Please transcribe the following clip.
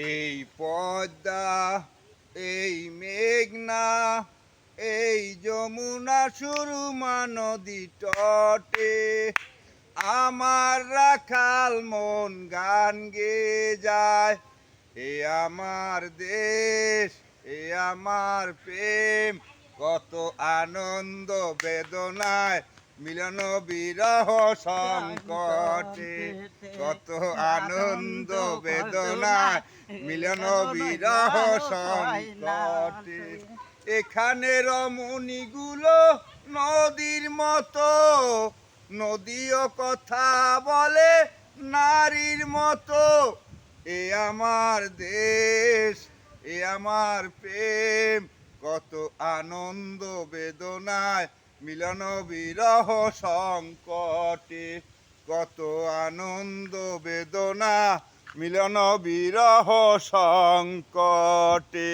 এই পদ্মা, এই মেঘনা, এই যমুনা সুরমা নদী তটে আমার রাখাল মন গান গেয়ে যায়। এ আমার দেশ, এ আমার প্রেম, কত আনন্দ বেদনায় মিলন বিরহ সংকটে, কত আনন্দ বেদনায় মিলন বিরহ সংকটে। এখানে রমণীগুলো নদীর মতো, নদীও কথা বলে নারীর মতো। এ আমার দেশ, এ আমার প্রেম, কত আনন্দ বেদনায় মিলন বিরহ সংকটে, কত আনন্দ বেদনা মিলন বিরহ সংকটে।